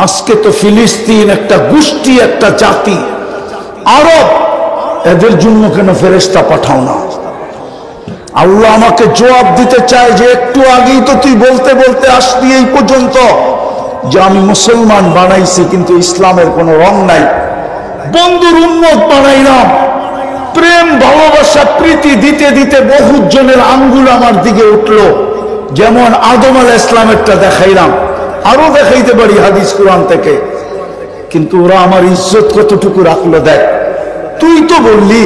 আজকে তো ফিলিস্তিন একটা গোষ্ঠী, একটা জাতি, আরব, এদের জন্য কেন ফেরেশতা পাঠাও না? আল্লাহ আমাকে জবাব দিতে চায় যে একটু আগেই তো তুই বলতে বলতে আসলি এই পর্যন্ত যে আমি মুসলমান বানাইছি কিন্তু ইসলামের কোনো রং নাই, বন্ধুর উম্মত বানাইলাম, প্রেম ভালোবাসা প্রীতি দিতে দিতে বহু জনের আঙ্গুল আমার দিকে উঠলো, যেমন আদম আলাইহিস সালামেরটা দেখাইলাম, আরো দেখাইতে পারি হাদিস কোরআন থেকে, কিন্তু ওরা আমার ইজ্জত কতটুকু রাখলো দেখ। তুই তো বললি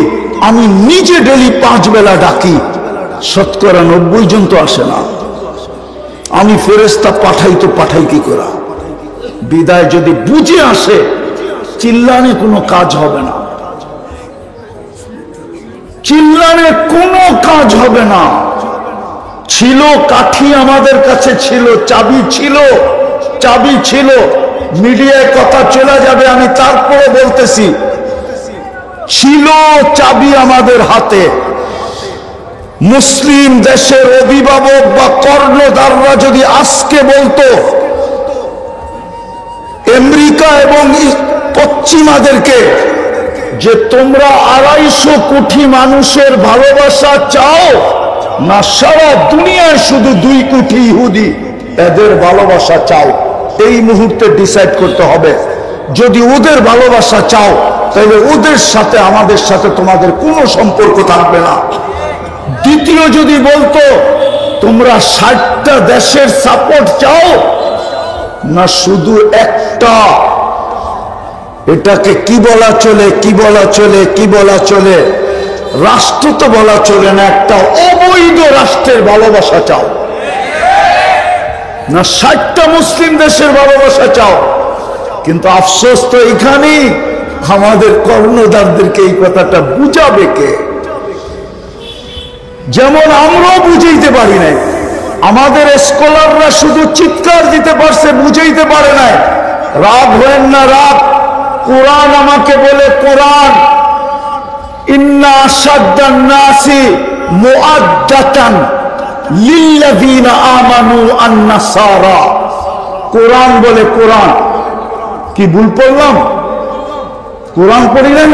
আমি নিজে ডেলি 5 বেলা ডাকি, শতকরা 90 জন তো আসে না। আমি ফেরেশতা পাঠাই তো পাঠাই কি করা? বিদায় যদি বুঝে আসে চিল্লানে কোনো কাজ হবে না, চিল্লানে কোনো কাজ হবে না। ছিল কাঠি আমাদের কাছে, ছিল চাবি, ছিল চাবি ছিল, মিডিয়ায় কথা চলে যাবে, আমি তারপরে বলতেছি, ছিল চাবি আমাদের হাতে। মুসলিম দেশের অভিভাবক বা কর্ণধাররা যদি আজকে বলতো আমেরিকা এবং পশ্চিমাদেরকে যে তোমরা 250 কোটি মানুষের ভালোবাসা চাও না সারা দুনিয়ায় শুধু 2 কোটি ইহুদি এদের ভালোবাসা চাও, এই মুহূর্তে ডিসাইড করতে হবে। যদি ওদের ভালোবাসা চাও তাহলে ওদের সাথে আমাদের সাথে তোমাদের কোনো সম্পর্ক থাকবে না। দ্বিতীয় যদি বলতো তোমরা 60টা দেশের সাপোর্ট চাও না শুধু একটা, এটাকে কি বলা চলে, কি বলা চলে, কি বলা চলে, রাষ্ট্র তো বলা চলে না, একটা অবৈধ রাষ্ট্রের ভালোবাসা চাও না 60টা মুসলিম দেশের ভালোবাসা চাও? কিন্তু আফসোস তো এখানেই, আমাদের কর্ণধারদেরকে এই কথাটা বুঝাবে কে? যেমন আমরাও বুঝাইতে পারি নাই, আমাদের স্কলাররা শুধু চিৎকার দিতে পারছে, বুঝাইতে পারে নাই। রাগ হয়েন না, রাগ। কোরআন আমাকে বলে, কোরআন ইন্না আশাদ্দান নাসি মুআদ্দাতান লিল্লাযিনা আমানু আন-নাসারা। কোরআন বলে, কোরআন কি ভুল পড়লাম? কোরআন পড়িলেন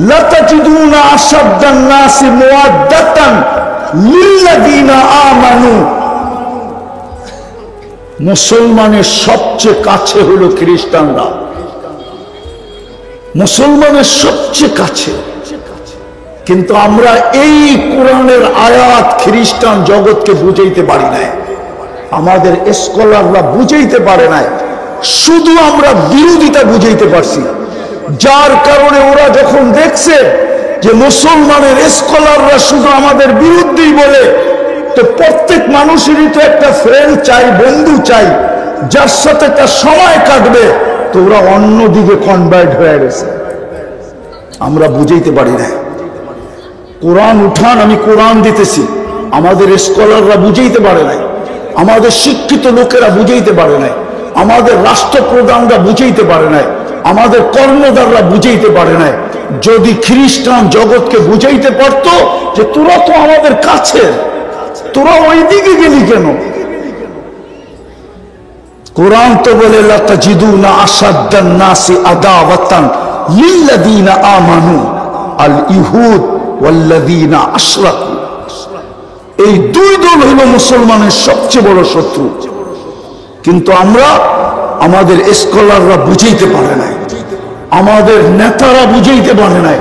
লাতাজিদুনা আশাদ্দান নাসি মুআদ্দাতান লিল্লাযিনা আমানু। মুসলমানের সবচেয়ে কাছে হলো খ্রিস্টানরা, মুসলমানের সবচেয়ে কাছে। কিন্তু আমরা এই কোরআনের আয়াত খ্রিস্টান জগৎকে বুঝাইতে পারি নাই, আমাদের স্কলাররা বুঝাইতে পারে নাই, শুধু আমরা বিরোধিতা বুঝাইতে পারছি। যার কারণে ওরা যখন দেখছে যে মুসলমানের স্কলাররা শুধু আমাদের বিরুদ্ধেই বলে, তো প্রত্যেক মানুষেরই তো একটা ফ্রেন্ড চাই, বন্ধু চাই, যার সাথে তার সময় কাটবে, তো ওরা অন্যদিকে কনভার্ট হয়ে গেছে। আমরা বুঝাইতে পারি না। কোরআন উঠান, আমি কোরআন দিতেছি, আমাদের স্কলাররা বুঝাইতে পারে নাই, আমাদের শিক্ষিত লোকেরা বুঝাইতে পারে নাই, আমাদের রাষ্ট্রপ্রধানরা বুঝাইতে পারে নাই, আমাদের কর্ণধাররা বুঝাইতে পারে নাই। যদি খ্রিস্টান জগৎকে বুঝাইতে পারতো যে তোরা তো আমাদের কাছে, তোরা ওই দিকে গেলি কেন? কোরআন তো বলে লাতাজিদুনা আশাদ্দান নাসি আদাওয়াতান লিল্লাযিনা আমানু আল ইহুদ ওয়াল্লাযিনা আশরাকু। এই 2 দল হলো মুসলমানের সবচেয়ে বড় শত্রু। কিন্তু আমরা, আমাদের স্কলাররা বুঝাইতে পারে নাই, আমাদের নেতারা বুঝাইতে পারে নাই,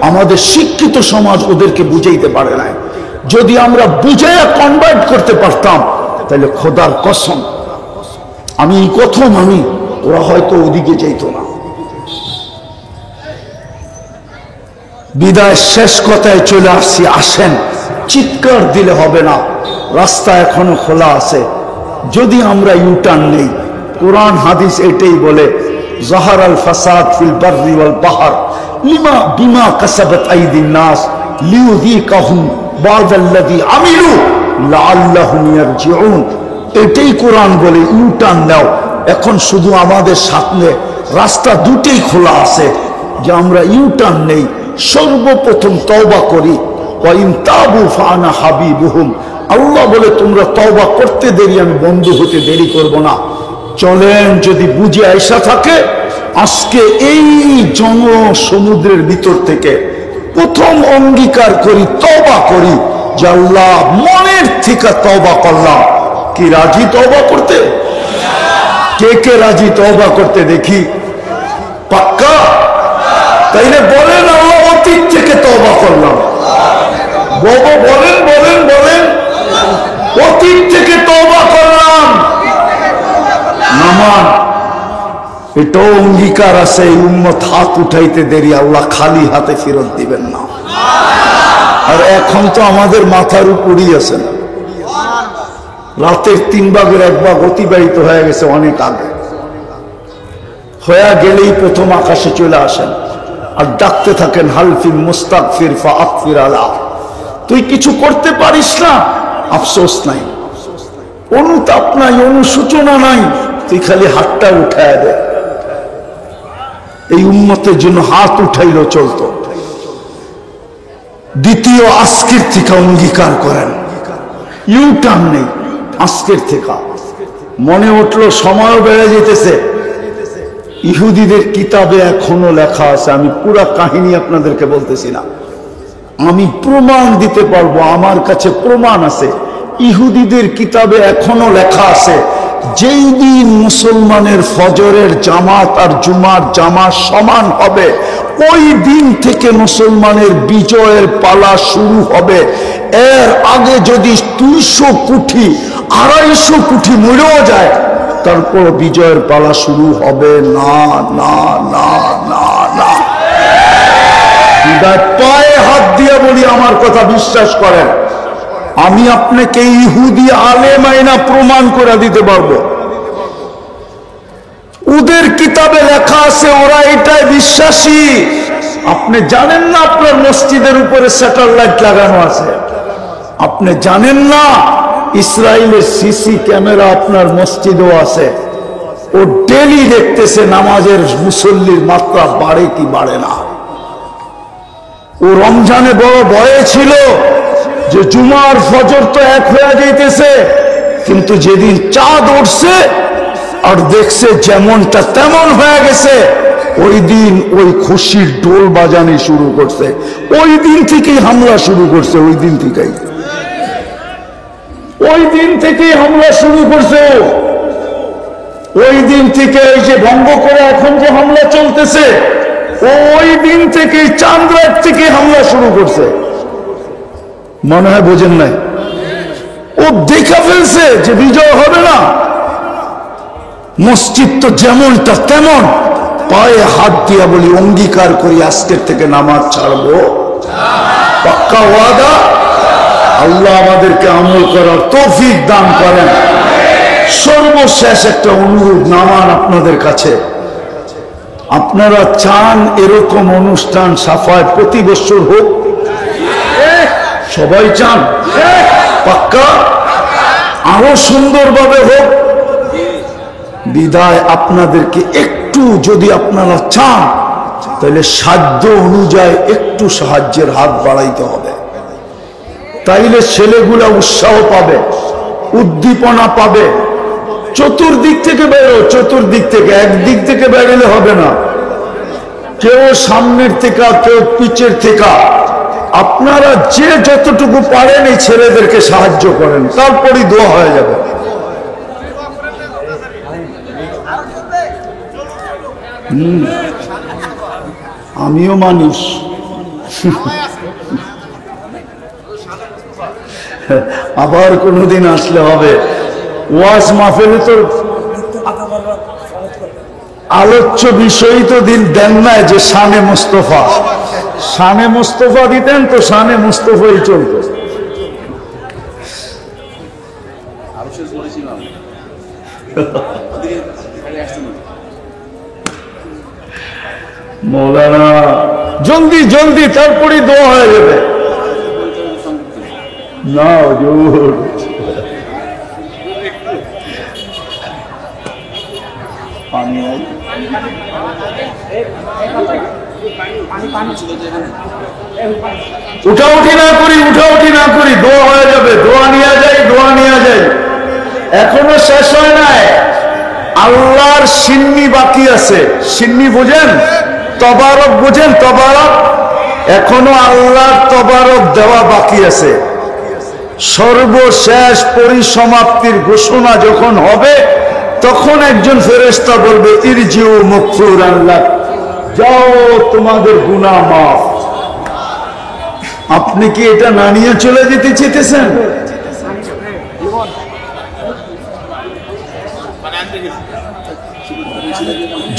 আমাদের শিক্ষিত সমাজ ওদেরকে বুঝাইতে পারে নাই। যদি আমরা বুঝাইয়া কনভার্ট করতে পারতাম তাহলে খোদার কসম আমি এই কথা মানি, ওরা হয়তো ওদিকে যাইতো না। বিদায় শেষ কথায় চলে আসছি, আসেন, চিৎকার দিলে হবে না, রাস্তা এখনো খোলা আছে। যদি আমরা ইউটার্ন নেই, কোরআন হাদিস এটাই বলে, যাহারাল ফাসাদ ফিল বাররি ওয়াল বাহর বিমা কাসাবাত আইদিন নাস লিয়ুযীকাহুম বা'দাল্লাযী আমিলু লাআল্লাহুম ইয়ারজিউন। এটাই কোরআন বলে, ইউটার্ন নাও। এখন শুধু আমাদের সামনে রাস্তা 2টেই খোলা আছে, যে আমরা ইউটার্ন নেই, সর্বপ্রথম তওবা করি। ওয়া ইন তাবু ফাআনা হাবিবুহুম। আল্লাহ বলে তোমরা তওবা করতে দেরি, আমি বন্ধু হতে দেরি করব না। চলেন, যদি বুঝে আইসা থাকে আজকে এই জনসমুদ্রের ভিতর থেকে প্রথম অঙ্গীকার করি, তওবা করি যে আল্লাহ মনের থেকে তওবা করলাম। কি রাজি তওবা করতে? কে কে রাজি তওবা করতে দেখি? পাক্কা? তাইলে বলেন আল্লাহ অতীত থেকে তওবা করলাম। বাবা বলেন বলেন বলেন, অতীত থেকে তওবা করলাম। নামান এটাও অঙ্গীকার আছে, এই উম্মত হাত উঠাইতে দেরি, আল্লাহ খালি হাতে ফেরত দিবেন না। আর এখন তো আমাদের মাথার উপরই আছেন, রাতের 3 ভাগের 1 ভাগ অতিবাহিত হয়ে গেছে অনেক আগে। হয়ে গেলেই প্রথম আকাশে চলে আসেন আর ডাকতে থাকেন হালফিল মুস্তাগফির ফাগফির আলা। তুই কিছু করতে পারিস না, আফসোস নাই, অনুতাপ নাই, অনুশোচনা নাই, তুই খালি হাতটা উঠায় দে। এই উম্মতের জন্য হাত উঠাইলো চলতো। দ্বিতীয়, আজকের থেকে অঙ্গীকার করেন, ইউটার্ন নেই, আজকের থেকে। মনে উঠলো সময়ও বেড়ে যেতেছে। ইহুদিদের কিতাবে এখনো লেখা আছে, আমি পুরা কাহিনী আপনাদেরকে বলতেছি না, আমি প্রমাণ দিতে পারবো, আমার কাছে প্রমাণ আছে। ইহুদিদের কিতাবে এখনো লেখা আছে, যেই দিন মুসলমানের ফজরের জামাত আর জুমার জামাত সমান হবে, ওই দিন থেকে মুসলমানের বিজয়ের পালা শুরু হবে। এর আগে যদি 200 কোটি 250 কোটি মরেও যায়, তারপর বিজয়ের পালা শুরু হবে না না না না না। পায়ে হাত দিয়ে বলি, আমার কথা বিশ্বাস করেন, আমি আপনাকে ইহুদি আলেম আইনা প্রমাণ করে দিতে পারবো। ওদের কিতাবে লেখা আছে, ওরা এটাই বিশ্বাসী। আপনি জানেন না আপনার মসজিদের উপরে স্যাটেলাইট লাগানো আছে? আপনি জানেন না ইসরায়েলের সিসি ক্যামেরা আপনার মসজিদেও আছে? ও ডেলি দেখতেছে নামাজের মুসল্লির মাত্রা বাড়ে কি বাড়ে না। ও রমজানে বড় ভয়ে ছিল যে জুমার ফজর তো এক হয়ে যাইতেছে, কিন্তু যেদিন চাঁদ উঠছে আর দেখছে যেমনটা তেমন হয়ে গেছে, ওই দিন ওই খুশির ঢোল বাজানি শুরু করছে। ওই দিন থেকেই হামলা শুরু করছে, ওই দিন থেকেই হামলা শুরু করছে। ওই দিন থেকে এই যে ভঙ্গ করে এখন যে হামলা চলতেছে, ওই দিন থেকে চাঁদ রাত থেকে হামলা শুরু করছে। মনে হয় বোঝেন নাই? ও দেখা ফেলছে যে বিজয় হবে না। মসজিদ তো যেমনটা তেমন। পায়ে হাত দিয়া বলি, অঙ্গীকার করি আজকের থেকে নামাজ ছাড়বো। পাক্কা ওয়াদা? আল্লাহ আমাদেরকে আমল করার তৌফিক দান করেন। সর্বশেষ একটা অনুরোধ নামান আপনাদের কাছে, আপনারা চান এরকম অনুষ্ঠান সাফায় প্রতি বছর হোক? সবাই চান? পাক্কা? আরো সুন্দরভাবে হোক? বিদায় আপনাদেরকে একটু, যদি আপনারা চান তাহলে সাধ্য অনুযায়ী একটু সাহায্যের হাত বাড়াইতে হবে। তাইলে ছেলেগুলা উৎসাহ পাবে, উদ্দীপনা পাবে। চতুর্দিক থেকে বেরো, চতুর্দিক থেকে, একদিক থেকে বেরোলে হবে না। কেউ সামনের থেকে, কেউ পিছের থেকে। আপনারা যে যতটুকু পারেন এই ছেলেদেরকে সাহায্য করেন, তারপরই দোয়া হয়ে যাবে। আমিও মানুষ, আবার কোনোদিন আসলে হবে। ওয়াজ মাহফিলে তো আলোচ্য বিষয় তো দেন না যে শানে মুস্তফা। শানে মুস্তফা দিতেন তো শানে মুস্তফাই চলত। মৌলানা জলদি জলদি, তারপরে দোয়া হয়ে যাবে। না হুজুর, উঠাউঠি না করি, উঠাউঠি না করি, দোয়া হয়ে যাবে। দোয়া নিয়ে যাই, দোয়া নিয়ে যাই। এখনো শেষ হয় নাই, আল্লাহর সিন্নি বাকি আছে। সিন্নি বুঝেন? তবারক বুঝেন? তবারক এখনো আল্লাহর তবারক দেওয়া বাকি আছে। সর্বশেষ পরিসমাপ্তির ঘোষণা যখন হবে তখন একজন ফেরেশতা বলবে ইরজিউ মাগফুরান লাক, যাও তোমাদের গুনাহ মাফ। আপনি কি এটা না নিয়ে চলে যেতে চেয়েছেন?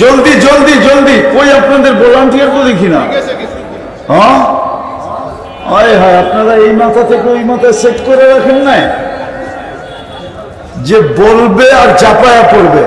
জলদি জলদি জলদি, কই আপনাদের ভলান্টিয়ার তো দেখি না। হ্যাঁ হয় হয়, আপনারা এই মাথা থেকে ওই মাথায় সেট করে রাখেন না যে বলবে আর চাপায়া পড়বে।